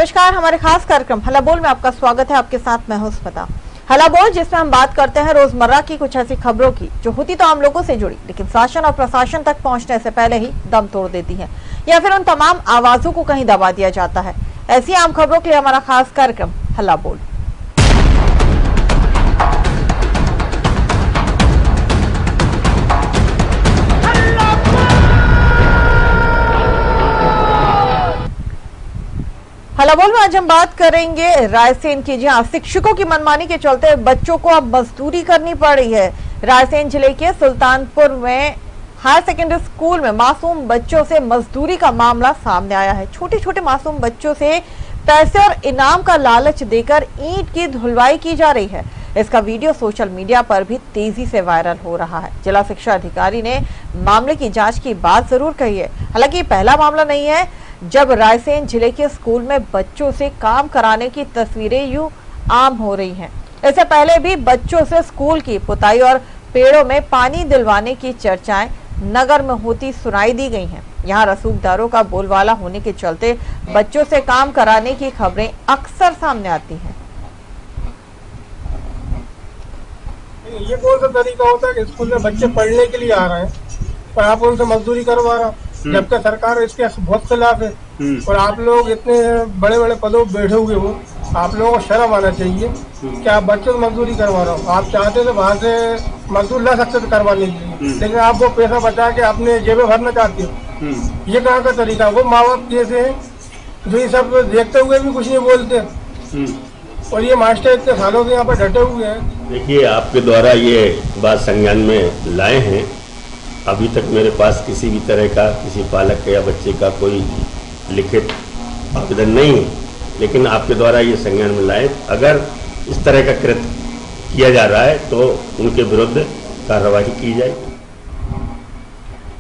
नमस्कार, हमारे खास कार्यक्रम हला बोल में आपका स्वागत है। आपके साथ मैं हूं स्मिता। हला बोल जिसमें हम बात करते हैं रोजमर्रा की कुछ ऐसी खबरों की जो होती तो आम लोगों से जुड़ी, लेकिन शासन और प्रशासन तक पहुंचने से पहले ही दम तोड़ देती है, या फिर उन तमाम आवाजों को कहीं दबा दिया जाता है। ऐसी आम खबरों के लिए हमारा खास कार्यक्रम हला बोल। हला बोल में आज हम बात करेंगे रायसेन की। जी हाँ, शिक्षकों की मनमानी के चलते बच्चों को अब मजदूरी करनी पड़ रही है। रायसेन जिले के सुल्तानपुर में हायर सेकेंडरी स्कूल में मासूम बच्चों से मजदूरी का मामला सामने आया है। छोटे छोटे मासूम बच्चों से पैसे और इनाम का लालच देकर ईंट की धुलवाई की जा रही है। इसका वीडियो सोशल मीडिया पर भी तेजी से वायरल हो रहा है। जिला शिक्षा अधिकारी ने मामले की जांच की बात जरूर कही है। हालांकि पहला मामला नहीं है जब रायसेन जिले के स्कूल में बच्चों से काम कराने की तस्वीरें यूं आम हो रही हैं। इससे पहले भी बच्चों से स्कूल की पुताई और पेड़ों में पानी दिलवाने की चर्चाएं नगर में होती सुनाई दी गई हैं। यहाँ रसूखदारों का बोलबाला होने के चलते बच्चों से काम कराने की खबरें अक्सर सामने आती हैं। ये कौन सा तरीका होता है कि स्कूल में बच्चे पढ़ने के लिए आ रहे हैं और आप उनसे मजदूरी करवा रहे हो, जबकि सरकार इसके बहुत खिलाफ है। और आप लोग इतने बड़े बड़े पदों पर बैठे हुए हो, आप लोगों को शर्म आना चाहिए कि आप बच्चों से मजदूरी करवा रहे हो। आप चाहते तो वहाँ से मजदूर ला सकते थे करवाने के लिए, लेकिन आप वो पैसा बचा के अपने जेबें भरना चाहते हो। ये कहाँ का तरीका? वो माँ बाप कैसे है जो ये सब देखते हुए भी कुछ नहीं बोलते, और ये मास्टर इतने सालों से यहाँ पर डटे हुए हैं। देखिए, आपके द्वारा ये बात संज्ञान में लाए हैं। अभी तक मेरे पास किसी भी तरह का किसी पालक या बच्चे का कोई लिखित आवेदन नहीं है, लेकिन आपके द्वारा ये संज्ञान में लाए। अगर इस तरह का कृत्य किया जा रहा है तो उनके विरुद्ध कार्रवाई की जाए।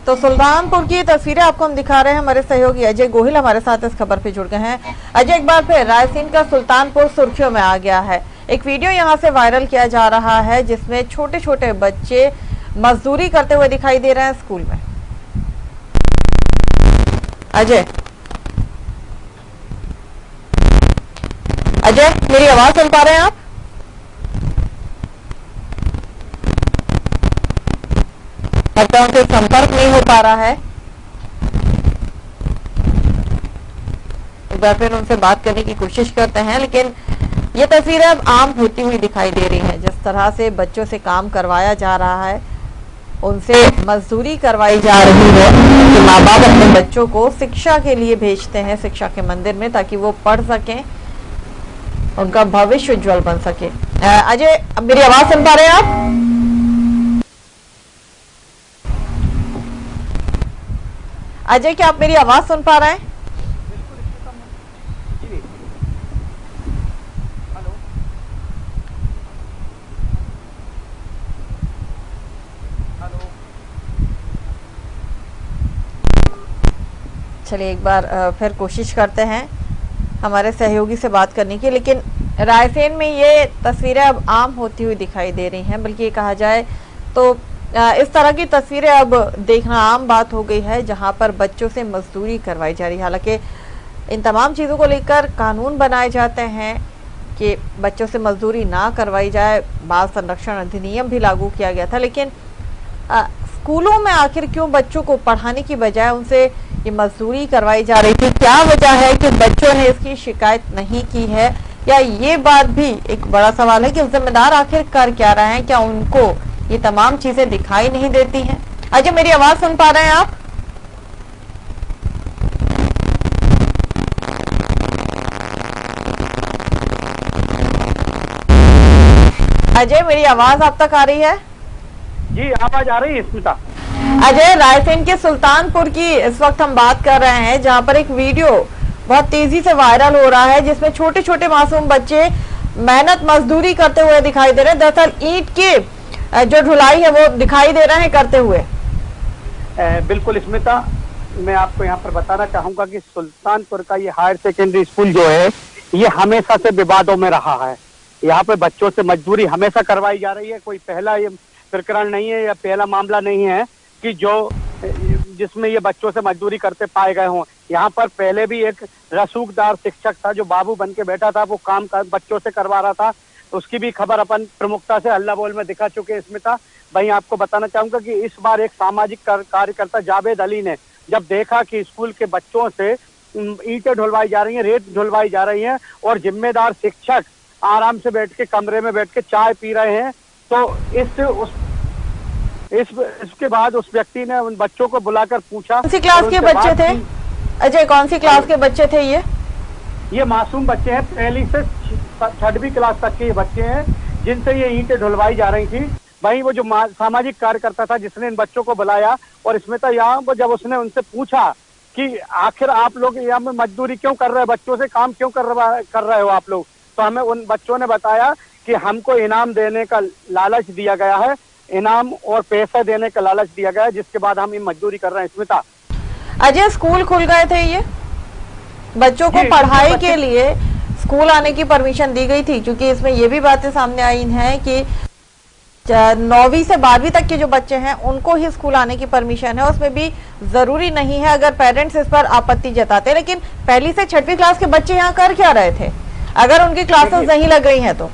तो सुल्तानपुर की तस्वीरें आपको हम दिखा रहे हैं। हमारे सहयोगी अजय गोहिल हमारे साथ इस खबर पे जुड़ गए हैं। अजय, एक बार फिर रायसेन का सुल्तानपुर सुर्खियों में आ गया है। एक वीडियो यहाँ से वायरल किया जा रहा है जिसमें छोटे छोटे बच्चे मजदूरी करते हुए दिखाई दे रहे हैं स्कूल में। अजय, मेरी आवाज सुन पा रहे हैं आप? लगता है उनसे संपर्क नहीं हो पा रहा है। एक बार फिर उनसे बात करने की कोशिश करते हैं, लेकिन ये तस्वीरें अब आम होती हुई दिखाई दे रही हैं। जिस तरह से बच्चों से काम करवाया जा रहा है, उनसे मजदूरी करवाई जा रही है कि माँ बाप अपने बच्चों को शिक्षा के लिए भेजते हैं, शिक्षा के मंदिर में, ताकि वो पढ़ सकें, उनका भविष्य उज्जवल बन सके। अजय, अब मेरी आवाज सुन पा रहे हैं आप? अजय, क्या आप मेरी आवाज सुन पा रहे हैं? चलिए एक बार फिर कोशिश करते हैं हमारे सहयोगी से बात करने की। लेकिन रायसेन में ये तस्वीरें अब आम होती हुई दिखाई दे रही हैं, बल्कि कहा जाए तो इस तरह की तस्वीरें अब देखना आम बात हो गई है, जहां पर बच्चों से मजदूरी करवाई जा रही है। हालांकि इन तमाम चीज़ों को लेकर कानून बनाए जाते हैं कि बच्चों से मजदूरी ना करवाई जाए। बाल संरक्षण अधिनियम भी लागू किया गया था, लेकिन स्कूलों में आखिर क्यों बच्चों को पढ़ाने की बजाय उनसे ये मजदूरी करवाई जा रही थी? क्या वजह है कि बच्चों ने इसकी शिकायत नहीं की है? या ये बात भी एक बड़ा सवाल है कि जिम्मेदार आखिर कर क्या रहे हैं? क्या उनको ये तमाम चीजें दिखाई नहीं देती हैं? अजय, मेरी आवाज सुन पा रहे हैं आप? अजय, मेरी आवाज आप तक आ रही है? जी, आवाज आ रही है स्मिता। अजय, रायसेन के सुल्तानपुर की इस वक्त हम बात कर रहे हैं, जहां पर एक वीडियो बहुत तेजी से वायरल हो रहा है जिसमें छोटे छोटे मासूम बच्चे मेहनत मजदूरी करते हुए दिखाई दे रहे हैं। दरअसल ईंट की जो ढुलाई है वो दिखाई दे रहे हैं करते हुए। बिल्कुल स्मिता, मैं आपको यहाँ पर बताना चाहूंगा कि सुल्तानपुर का ये हायर सेकेंडरी स्कूल जो है ये हमेशा से विवादों में रहा है। यहाँ पे बच्चों से मजदूरी हमेशा करवाई जा रही है। कोई पहला ये प्रकरण नहीं है या पहला मामला नहीं है कि जिसमें ये बच्चों से मजदूरी करते पाए गए हों। यहाँ पर पहले भी एक रसूखदार शिक्षक था जो बाबू बन के बैठा था, वो काम बच्चों से करवा रहा था। उसकी भी खबर अपन प्रमुखता से हल्ला बोल में दिखा चुके हैं स्मिता। वहीं आपको बताना चाहूंगा कि इस बार एक सामाजिक कार्यकर्ता जावेद अली ने जब देखा कि स्कूल के बच्चों से ईंटें ढुलवाई जा रही हैं, रेत ढुलवाई जा रही हैं और जिम्मेदार शिक्षक आराम से बैठ के कमरे में बैठ के चाय पी रहे हैं, तो इसके बाद उस व्यक्ति ने उन बच्चों को बुलाकर पूछा। कौन सी क्लास के बच्चे थे अजय, कौन सी क्लास के बच्चे थे ये मासूम बच्चे हैं, पहली से 6वीं क्लास तक के ये बच्चे हैं जिनसे ये ईंटें ढुलवाई जा रही थी। वहीं वो जो सामाजिक कार्यकर्ता था जिसने इन बच्चों को बुलाया और इसमें तो यहाँ जब उसने उनसे पूछा कि आखिर आप लोग यहाँ में मजदूरी क्यों कर रहे हो, बच्चों से काम क्यों कर रहे हो आप लोग, तो हमें उन बच्चों ने बताया कि हमको इनाम देने का लालच दिया गया है, इनाम और पैसा देने का लालच दिया गया है, जिसके बाद हम ये मजदूरी कर रहे हैं। स्मिता, अजय स्कूल खुल गए थे, ये बच्चों को पढ़ाई के लिए स्कूल आने की परमिशन दी गई थी, क्योंकि इसमें ये भी बातें सामने आई हैं कि 9वीं से 12वीं तक के जो बच्चे हैं उनको ही स्कूल आने की परमिशन है, उसमें भी जरूरी नहीं है अगर पेरेंट्स इस पर आपत्ति जताते। लेकिन पहली से 6वीं क्लास के बच्चे यहाँ कर क्या रहे थे अगर उनकी क्लासेस नहीं लग गई हैं तो?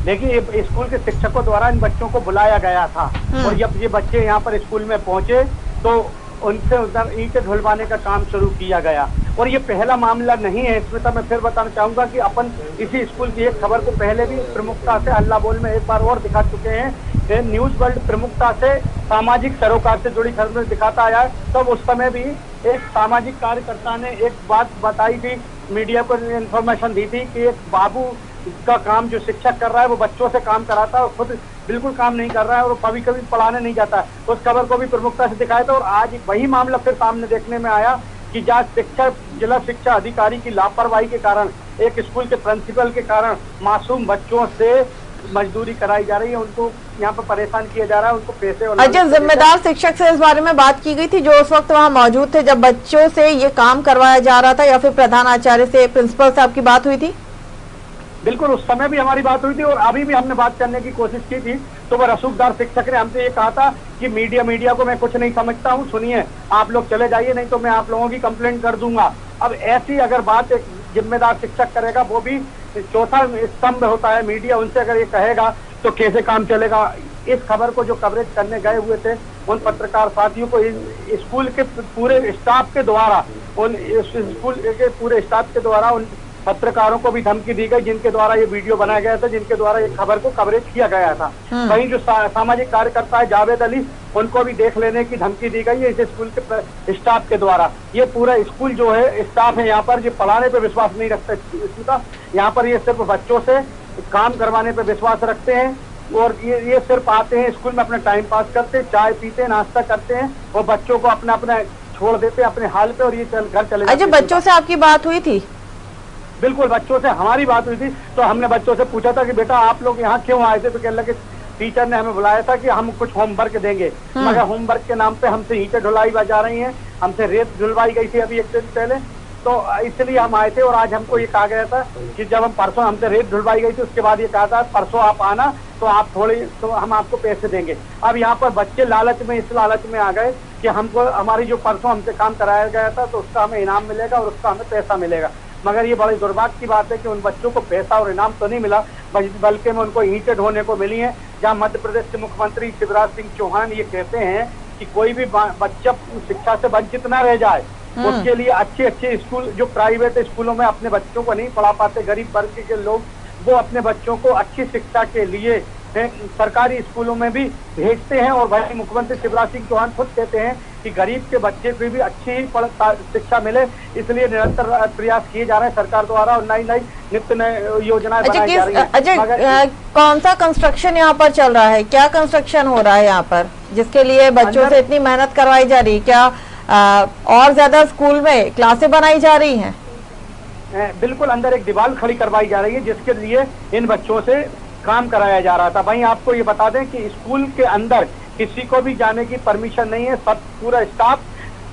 देखिए, स्कूल के शिक्षकों द्वारा इन बच्चों को बुलाया गया था और जब ये बच्चे यहाँ पर स्कूल में पहुंचे तो उनसे उधर ईंटें ढुलवाने का काम शुरू किया गया। और ये पहला मामला नहीं है इसमें, तो मैं फिर बताना चाहूंगा कि अपन इसी स्कूल की एक खबर को पहले भी प्रमुखता से हल्ला बोल में एक बार और दिखा चुके हैं। न्यूज वर्ल्ड प्रमुखता से सामाजिक सरोकार से जुड़ी खबर दिखाता आया है। तब तो उस समय भी एक सामाजिक कार्यकर्ता ने एक बात बताई थी, मीडिया को इन्फॉर्मेशन दी थी कि एक बाबू का काम जो शिक्षक कर रहा है वो बच्चों से काम कराता है और खुद बिल्कुल काम नहीं कर रहा है और कभी कभी पढ़ाने नहीं जाता है। उस खबर को भी प्रमुखता से दिखाया था और आज वही मामला फिर सामने देखने में आया कि जहाँ जिला शिक्षा अधिकारी की लापरवाही के कारण, एक स्कूल के प्रिंसिपल के कारण मासूम बच्चों से मजदूरी कराई जा रही है, उनको यहाँ पर परेशान किया जा रहा है, उनको पैसे। अच्छा, जिम्मेदार शिक्षक से इस बारे में बात की गई थी जो उस वक्त वहाँ मौजूद थे जब बच्चों से ये काम करवाया जा रहा था, या फिर प्रधान आचार्य से, प्रिंसिपल से आपकी बात हुई थी? बिल्कुल, उस समय भी हमारी बात हुई थी और अभी भी हमने बात करने की कोशिश की थी। तो वह रसूखदार शिक्षक ने हमसे ये कहा था कि मीडिया को मैं कुछ नहीं समझता हूँ, सुनिए आप लोग चले जाइए, नहीं तो मैं आप लोगों की कंप्लेंट कर दूंगा। अब ऐसी अगर बात एक जिम्मेदार शिक्षक करेगा, वो भी चौथा स्तंभ होता है मीडिया, उनसे अगर ये कहेगा तो कैसे काम चलेगा। इस खबर को जो कवरेज करने गए हुए थे उन पत्रकार साथियों को स्कूल के पूरे स्टाफ के द्वारा उन पत्रकारों को भी धमकी दी गई जिनके द्वारा ये वीडियो बनाया गया था, जिनके द्वारा ये खबर को कवरेज किया गया था। वहीं जो सामाजिक कार्यकर्ता है जावेद अली, उनको भी देख लेने की धमकी दी गई है इस स्कूल के स्टाफ के द्वारा। ये पूरा स्कूल जो है, स्टाफ है यहाँ पर, ये पढ़ाने पे विश्वास नहीं रखता, यहाँ पर ये सिर्फ बच्चों से काम करवाने पे विश्वास रखते हैं और ये सिर्फ आते हैं स्कूल में, अपना टाइम पास करते, चाय पीते, नाश्ता करते हैं और बच्चों को अपना छोड़ देते अपने हाल पे और ये घर चले जाते। अच्छा, बच्चों से आपकी बात हुई थी? बिल्कुल, बच्चों से हमारी बात हुई थी। तो हमने बच्चों से पूछा था कि बेटा आप लोग यहाँ क्यों आए थे, तो कहने लगे टीचर ने हमें बुलाया था कि हम कुछ होमवर्क देंगे, मगर होमवर्क के नाम पे हमसे ईंटें ढुलाई जा रही हैं, हमसे रेत ढुलवाई गई थी अभी एक दिन पहले, तो इसलिए हम आए थे। और आज हमको ये कहा गया था कि जब हम परसों हमसे रेत ढुलवाई गई थी उसके बाद ये कहा था परसों आप आना तो आप तो हम आपको पैसे देंगे। अब यहाँ पर बच्चे इस लालच में आ गए कि हमको हमारी जो परसों हमसे काम कराया गया था तो उसका हमें इनाम मिलेगा और उसका हमें पैसा मिलेगा। मगर ये बड़ी दुर्भाग्य की बात है कि उन बच्चों को पैसा और इनाम तो नहीं मिला, बल्कि में उनको ईंटें ढोने को मिली हैं। जहां मध्य प्रदेश के मुख्यमंत्री शिवराज सिंह चौहान ये कहते हैं कि कोई भी बच्चा शिक्षा से वंचित न रह जाए, उसके लिए अच्छे स्कूल, जो प्राइवेट स्कूलों में अपने बच्चों को नहीं पढ़ा पाते गरीब वर्ग के लोग, वो अपने बच्चों को अच्छी शिक्षा के लिए सरकारी स्कूलों में भी भेजते हैं। और वही मुख्यमंत्री शिवराज सिंह चौहान खुद कहते हैं कि गरीब के बच्चे को भी अच्छी ही शिक्षा मिले, इसलिए निरंतर प्रयास किए जा रहे हैं सरकार द्वारा और नई नित्य नई योजनाएं बनाई जा रही है। अच्छा, कौन सा कंस्ट्रक्शन यहाँ पर चल रहा है, क्या कंस्ट्रक्शन हो रहा है यहाँ पर जिसके लिए बच्चों से इतनी मेहनत करवाई जा रही है? क्या और ज्यादा स्कूल में क्लासें बनाई जा रही हैं? बिल्कुल, अंदर एक दीवार खड़ी करवाई जा रही है जिसके लिए इन बच्चों से काम कराया जा रहा था। भाई आपको ये बता दें कि स्कूल के अंदर किसी को भी जाने की परमिशन नहीं है, सब पूरा स्टाफ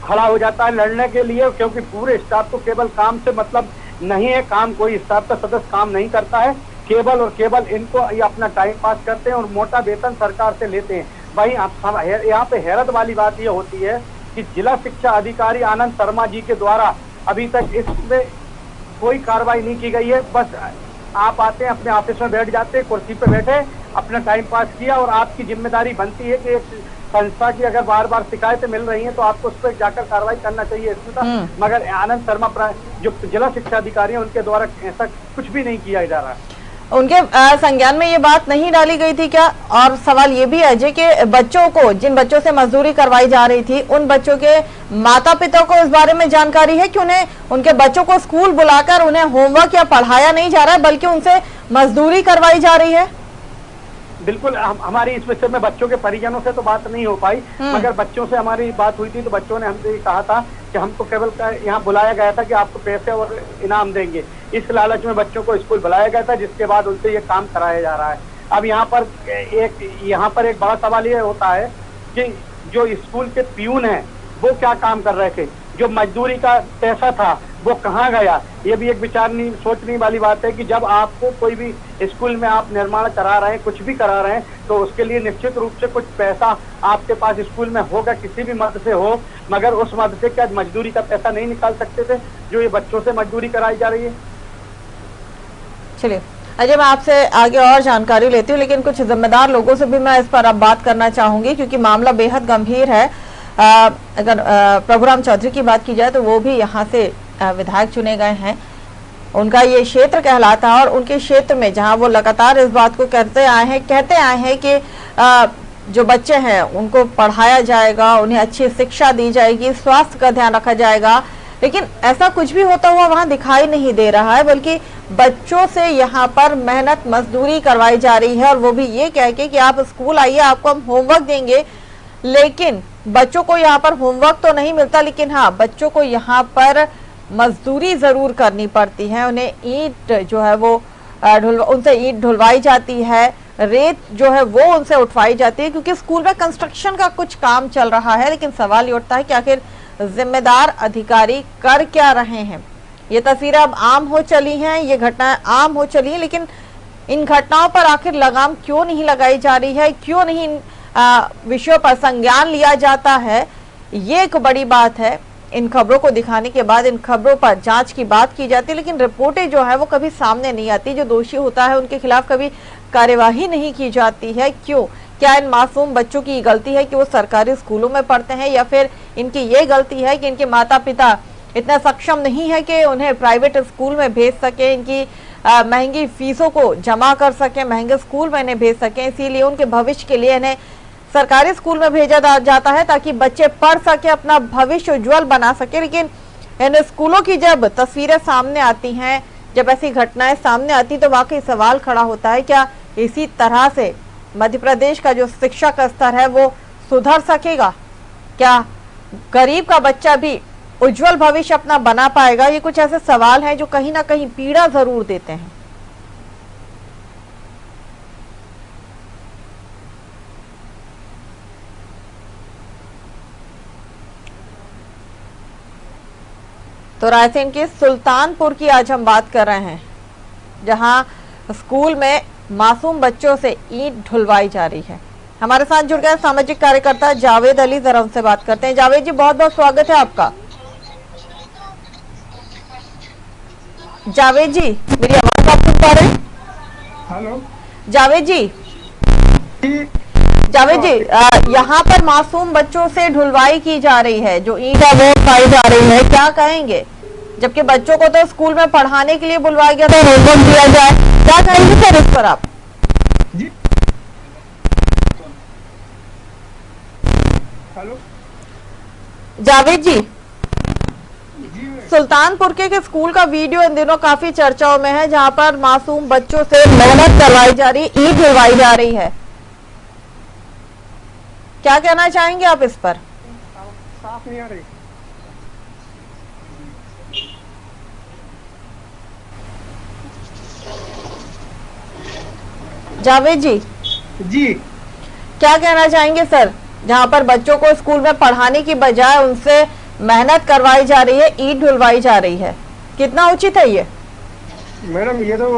खड़ा हो जाता है लड़ने के लिए, क्योंकि पूरे स्टाफ को केवल काम से मतलब नहीं है, काम कोई स्टाफ का सदस्य काम नहीं करता है, केवल और केवल इनको ये अपना टाइम पास करते हैं और मोटा वेतन सरकार से लेते हैं। भाई यहाँ पे हैरत वाली बात ये होती है कि जिला शिक्षा अधिकारी आनंद शर्मा जी के द्वारा अभी तक इसमें कोई कार्रवाई नहीं की गई है। बस आप आते हैं, अपने ऑफिस में बैठ जाते हैं, कुर्सी पे बैठे, अपना टाइम पास किया, और आपकी जिम्मेदारी बनती है कि एक संस्था की अगर बार बार शिकायतें मिल रही हैं तो आपको उस पर जाकर कार्रवाई करना चाहिए इसमें। मगर आनंद शर्मा जो जिला शिक्षा अधिकारी हैं उनके द्वारा ऐसा कुछ भी नहीं किया जा रहा है। उनके संज्ञान में ये बात नहीं डाली गई थी क्या? और सवाल ये भी है जी कि बच्चों को, जिन बच्चों से मजदूरी करवाई जा रही थी, उन बच्चों के माता पिता को इस बारे में जानकारी है कि उन्हें, उनके बच्चों को स्कूल बुलाकर उन्हें होमवर्क या पढ़ाया नहीं जा रहा है बल्कि उनसे मजदूरी करवाई जा रही है? बिल्कुल, हमारी इस विषय में बच्चों के परिजनों से तो बात नहीं हो पाई, मगर बच्चों से हमारी बात हुई थी तो बच्चों ने हमसे कहा था कि हमको केवल यहाँ बुलाया गया था कि आपको पैसे और इनाम देंगे। इस लालच में बच्चों को स्कूल बुलाया गया था, जिसके बाद उनसे ये काम कराया जा रहा है। अब यहाँ पर एक बड़ा सवाल ये होता है कि जो स्कूल के प्यून हैं वो क्या काम कर रहे थे, जो मजदूरी का पैसा था वो कहाँ गया? ये भी एक विचारनी सोचने वाली बात है कि जब आपको कोई भी स्कूल में आप निर्माण करा रहे हैं, कुछ भी करा रहे हैं, तो उसके लिए निश्चित रूप से कुछ पैसा आपके पास स्कूल में होगा, किसी भी मद से हो, मगर उस मद से क्या मजदूरी का पैसा नहीं निकाल सकते थे जो ये बच्चों से मजदूरी कराई जा रही है? चलिए अजय, मैं आपसे आगे और जानकारी लेती हूँ, लेकिन कुछ जिम्मेदार लोगों से भी मैं इस पर अब बात करना चाहूंगी क्योंकि मामला बेहद गंभीर है। अगर प्रभुराम चौधरी की बात की जाए तो वो भी यहाँ से विधायक चुने गए हैं, उनका ये क्षेत्र कहलाता है और उनके क्षेत्र में जहां वो लगातार इस बात को कहते आए हैं कि जो बच्चे हैं उनको पढ़ाया जाएगा, उन्हें अच्छी शिक्षा दी जाएगी, स्वास्थ्य का ध्यान रखा जाएगा, लेकिन ऐसा कुछ भी होता हुआ वहां दिखाई नहीं दे रहा है, बल्कि बच्चों से यहाँ पर मेहनत मजदूरी करवाई जा रही है और वो भी ये कह के कि आप स्कूल आइए, आपको हम होमवर्क देंगे। लेकिन बच्चों को यहाँ पर होमवर्क तो नहीं मिलता, लेकिन हाँ, बच्चों को यहाँ पर मजदूरी जरूर करनी पड़ती है। उन्हें ईंट जो है वो उनसे ईंट ढुलवाई जाती है, रेत जो है वो उनसे उठवाई जाती है, क्योंकि स्कूल में कंस्ट्रक्शन का कुछ काम चल रहा है। लेकिन सवाल ये उठता है कि आखिर जिम्मेदार अधिकारी कर क्या रहे हैं? ये तस्वीरें अब आम हो चली हैं, ये घटनाएं आम हो चली हैं, लेकिन इन घटनाओं पर आखिर लगाम क्यों नहीं लगाई जा रही है? क्यों नहीं इन विषयों पर संज्ञान लिया जाता है? ये एक बड़ी बात है। इन खबरों को दिखाने के बाद इन खबरों पर जांच की बात की जाती है, लेकिन रिपोर्टें जो है वो कभी सामने नहीं आती। जो दोषी होता है उनके खिलाफ कभी कार्यवाही नहीं की जाती है। क्यों? क्या इन मासूम बच्चों की गलती है कि वो सरकारी स्कूलों में पढ़ते हैं, या फिर इनकी ये गलती है कि इनके माता पिता इतना सक्षम नहीं है कि उन्हें प्राइवेट स्कूल में भेज सके, इनकी महंगी फीसों को जमा कर सके, महंगे स्कूल में इन्हें भेज सके, इसीलिए उनके भविष्य के लिए इन्हें सरकारी स्कूल में भेजा जाता है ताकि बच्चे पढ़ सके, अपना भविष्य उज्जवल बना सके। लेकिन इन स्कूलों की जब तस्वीरें सामने आती हैं, जब ऐसी घटनाएं सामने आती तो वाकई सवाल खड़ा होता है, क्या इसी तरह से मध्य प्रदेश का जो शिक्षा का स्तर है वो सुधर सकेगा? क्या गरीब का बच्चा भी उज्जवल भविष्य अपना बना पाएगा? ये कुछ ऐसे सवाल हैं जो कहीं ना कहीं पीड़ा जरूर देते हैं। तो रायसेन के सुल्तानपुर की आज हम बात कर रहे हैं, जहां स्कूल में मासूम बच्चों से ईंट ढुलवाई जा रही है। हमारे साथ जुड़ गए सामाजिक कार्यकर्ता जावेद अली, जरा उनसे बात करते हैं। जावेद जी, बहुत बहुत स्वागत है आपका। जावेद जी, मेरी आवाज आप सुन पा रहे हैं? हेलो जावेद जी, यहाँ पर मासूम बच्चों से ढुलवाई की जा रही है, जो ईंट है वो उठाई जा रही है, क्या कहेंगे? जबकि बच्चों को तो स्कूल में पढ़ाने के लिए बुलवाया गया था, होमवर्क दिया जाए, क्या कहेंगे सर इस पर आप? जी हेलो जावेद जी, सुल्तानपुर के स्कूल का वीडियो इन दिनों काफी चर्चाओं में है, जहां पर मासूम बच्चों से मेहनत करवाई जा रही, ईंट ढुलवाई जा रही है, क्या कहना चाहेंगे आप इस पर? साफ नहीं आ रही। जावेद जी, क्या कहना चाहेंगे सर, जहां पर बच्चों को स्कूल में पढ़ाने की बजाय उनसे मेहनत करवाई जा रही है, ईंट ढुलवाई जा रही है, कितना उचित है ये? मैडम, ये तो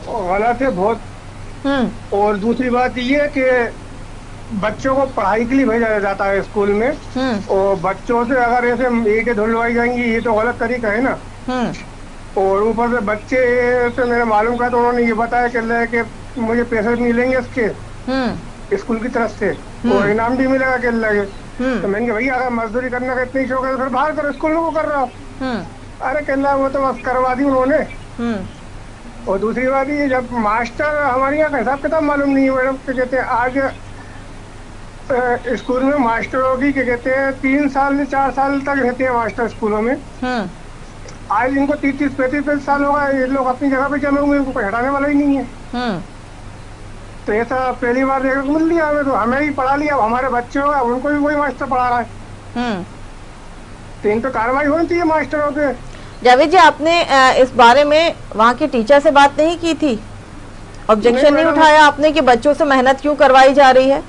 गलत है बहुत। और दूसरी बात ये है कि बच्चों को पढ़ाई के लिए भेजा जाता है स्कूल में, और बच्चों से अगर ऐसे ईंटें धुलवाई जाएंगी, ये तो गलत तरीका है ना। और ऊपर से बच्चे से मैंने मालूम किया तो उन्होंने ये बताया कि मुझे पैसे मिलेंगे इसके स्कूल की तरफ से, और इनाम भी मिलेगा के लगे। तो मैंने कहा भैया अगर मजदूरी करने का इतनी शौक है तो फिर बाहर करो, स्कूल में वो कर रहा हूँ। अरे कहला वो तो बस करवा दी उन्होंने। और दूसरी बात ये, जब मास्टर हमारे यहाँ का हिसाब किताब मालूम नहीं है मैडम, क्या कहते हैं आज स्कूल में मास्टरों की क्या कहते हैं 3 साल से 4 साल तक रहते हैं मास्टर स्कूलों में। आज इनको 30-35 साल होगा, ये लोग अपनी जगह पे चले होंगे, इनको कोई हटाने वाला ही नहीं है। तो ऐसा पहली बार देखने को मिल लिया हमें, तो हमें भी पढ़ा लिया, अब हमारे बच्चे होगा उनको भी वही मास्टर पढ़ा रहा है। तो इन पे कार्रवाई होनी चाहिए मास्टरों पे। जावेद जी, आपने इस बारे में वहाँ के टीचर से बात नहीं की थी? ऑब्जेक्शन नहीं उठाया आपने कि बच्चों से मेहनत क्यों करवाई जा रही है?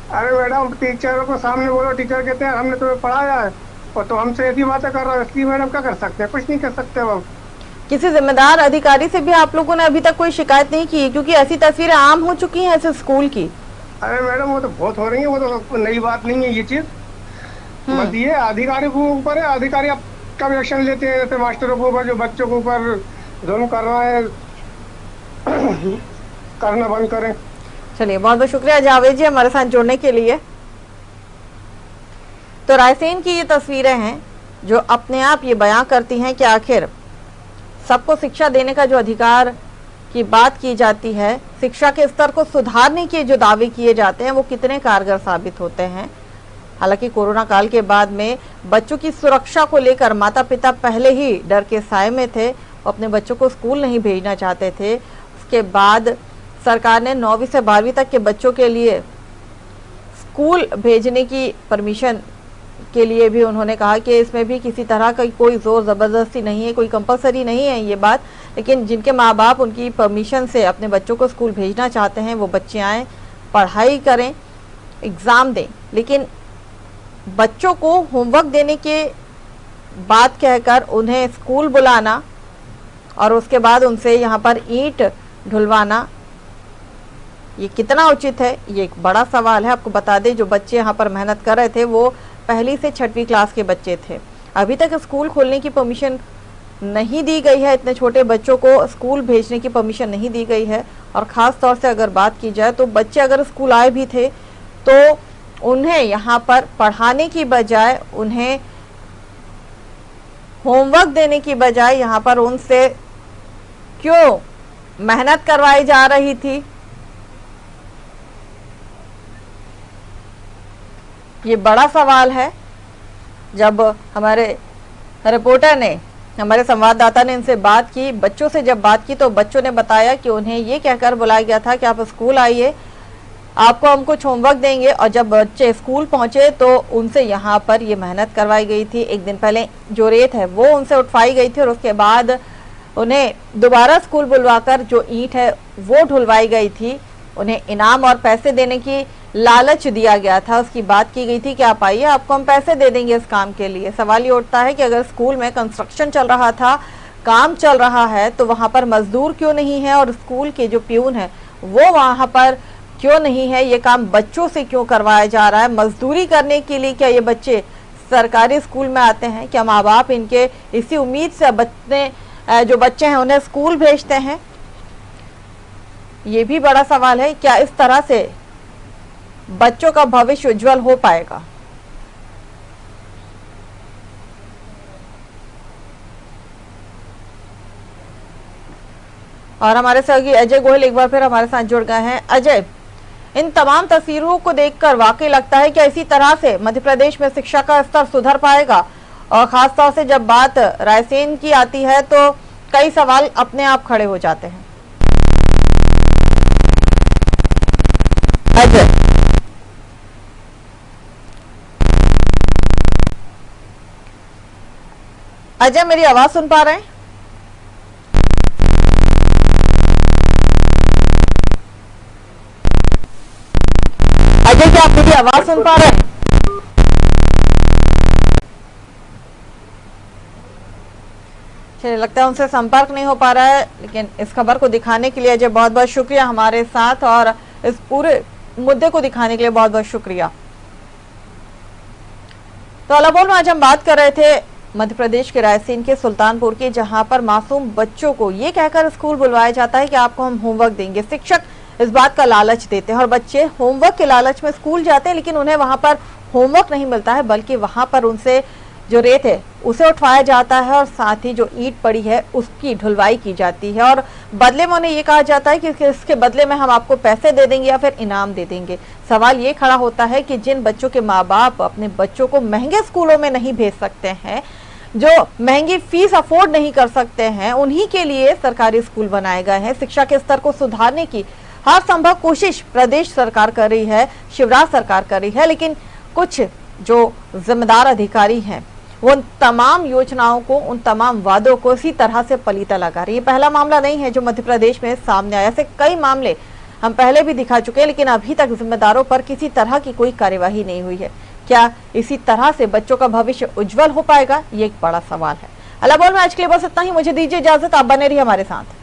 अरे मैडम टीचरों को सामने बोलो, टीचर कहते हैं हमने तुम्हें पढ़ाया है और तो हमसे ऐसी बातें कर रहा है, इसलिए मैडम क्या कर सकते हैं, कुछ नहीं कर सकते हम। किसी जिम्मेदार अधिकारी से भी आप लोगों ने अभी तक कोई शिकायत नहीं की? क्योंकि ऐसी तस्वीरें आम हो चुकी हैं ऐसे स्कूल की। अरे मैडम वो तो बहुत हो रही है, वो तो नई बात नहीं है ये चीज। बस ये अधिकारी के ऊपर है, अधिकारी अब कब एक्शन लेते हैं जैसे मास्टरों के ऊपर, जो बच्चों के ऊपर जुल्म कर रहा है करना बंद करें। चलिए, बहुत बहुत शुक्रिया जावेद जी हमारे साथ जुड़ने के लिए। तो रायसेन की ये तस्वीरें हैं जो अपने आप ये बयां करती हैं कि आखिर सबको शिक्षा देने का जो अधिकार की बात की जाती है, शिक्षा के स्तर को सुधारने के जो दावे किए जाते हैं वो कितने कारगर साबित होते हैं। हालांकि कोरोना काल के बाद में बच्चों की सुरक्षा को लेकर माता पिता पहले ही डर के साए में थे, वो अपने बच्चों को स्कूल नहीं भेजना चाहते थे। उसके बाद सरकार ने 9वीं से 12वीं तक के बच्चों के लिए स्कूल भेजने की परमिशन के लिए भी उन्होंने कहा कि इसमें भी किसी तरह का कोई जोर ज़बरदस्ती नहीं है, कोई कंपलसरी नहीं है ये बात, लेकिन जिनके माँ बाप उनकी परमिशन से अपने बच्चों को स्कूल भेजना चाहते हैं वो बच्चे आएँ, पढ़ाई करें, एग्ज़ाम दें। लेकिन बच्चों को होमवर्क देने के बात कहकर उन्हें स्कूल बुलाना और उसके बाद उनसे यहाँ पर ईंट ढुलवाना, ये कितना उचित है, ये एक बड़ा सवाल है। आपको बता दें जो बच्चे यहाँ पर मेहनत कर रहे थे वो 1ली से 6वीं क्लास के बच्चे थे। अभी तक स्कूल खोलने की परमिशन नहीं दी गई है, इतने छोटे बच्चों को स्कूल भेजने की परमिशन नहीं दी गई है। और ख़ास तौर से अगर बात की जाए तो बच्चे अगर स्कूल आए भी थे तो उन्हें यहाँ पर पढ़ाने की बजाय, उन्हें होमवर्क देने की बजाय यहाँ पर उनसे क्यों मेहनत करवाई जा रही थी, ये बड़ा सवाल है। जब हमारे रिपोर्टर ने, हमारे संवाददाता ने इनसे बात की, बच्चों से जब बात की तो बच्चों ने बताया कि उन्हें ये कहकर बुलाया गया था कि आप स्कूल आइए, आपको हम कुछ होमवर्क देंगे। और जब बच्चे स्कूल पहुंचे तो उनसे यहाँ पर ये मेहनत करवाई गई थी। एक दिन पहले जो रेत है वो उनसे उठवाई गई थी और उसके बाद उन्हें दोबारा स्कूल बुलवाकर जो ईंट है वो ढुलवाई गई थी। उन्हें इनाम और पैसे देने की लालच दिया गया था, उसकी बात की गई थी कि आप आइए, आपको हम पैसे दे देंगे इस काम के लिए। सवाल ये उठता है कि अगर स्कूल में कंस्ट्रक्शन चल रहा था, काम चल रहा है, तो वहां पर मजदूर क्यों नहीं है और स्कूल के जो प्यून है वो वहां पर क्यों नहीं है? ये काम बच्चों से क्यों करवाया जा रहा है? मजदूरी करने के लिए क्या ये बच्चे सरकारी स्कूल में आते हैं? क्या माँ बाप इनके इसी उम्मीद से जो बच्चे हैं उन्हें स्कूल भेजते हैं? ये भी बड़ा सवाल है। क्या इस तरह से बच्चों का भविष्य उज्जवल हो पाएगा? और हमारे सहयोगी अजय गोयल एक बार फिर हमारे साथ जुड़ गए हैं। अजय, इन तमाम तस्वीरों को देखकर वाकई लगता है कि इसी तरह से मध्य प्रदेश में शिक्षा का स्तर सुधर पाएगा? और खास तौर से जब बात रायसेन की आती है तो कई सवाल अपने आप खड़े हो जाते हैं। अजय, अजय मेरी आवाज सुन पा रहे हैं? अजय, क्या आप मेरी आवाज सुन पा रहे हैं? चलिए, लगता है उनसे संपर्क नहीं हो पा रहा है, लेकिन इस खबर को दिखाने के लिए अजय बहुत बहुत शुक्रिया हमारे साथ। और इस पूरे मुद्दे को दिखाने के लिए बहुत बहुत शुक्रिया। तो अलाबोल में आज हम बात कर रहे थे मध्य प्रदेश के रायसेन के सुल्तानपुर के, जहां पर मासूम बच्चों को ये कहकर स्कूल बुलवाया जाता है कि आपको हम होमवर्क देंगे। शिक्षक इस बात का लालच देते हैं और बच्चे होमवर्क के लालच में स्कूल जाते हैं, लेकिन उन्हें वहां पर होमवर्क नहीं मिलता है, बल्कि वहां पर उनसे जो रेत है उसे उठवाया जाता है और साथ ही जो ईंट पड़ी है उसकी ढुलवाई की जाती है और बदले में उन्हें ये कहा जाता है कि इसके बदले में हम आपको पैसे दे देंगे या फिर इनाम दे देंगे। सवाल ये खड़ा होता है कि जिन बच्चों के माँ बाप अपने बच्चों को महंगे स्कूलों में नहीं भेज सकते हैं, जो महंगी फीस अफोर्ड नहीं कर सकते हैं, उन्हीं के लिए सरकारी स्कूल बनाए गए हैं। शिक्षा के स्तर को सुधारने की हर संभव कोशिश प्रदेश सरकार कर रही है, शिवराज सरकार कर रही है, लेकिन कुछ जो जिम्मेदार अधिकारी हैं वो उन तमाम योजनाओं को, उन तमाम वादों को इसी तरह से पलीता लगा रही है। पहला मामला नहीं है जो मध्य प्रदेश में सामने आया, ऐसे कई मामले हम पहले भी दिखा चुके हैं, लेकिन अभी तक जिम्मेदारों पर किसी तरह की कोई कार्यवाही नहीं हुई है। क्या इसी तरह से बच्चों का भविष्य उज्जवल हो पाएगा, ये एक बड़ा सवाल है। अलाबोल में आज के लिए बस इतना ही। मुझे दीजिए इजाजत, आप बने रहिए हमारे साथ।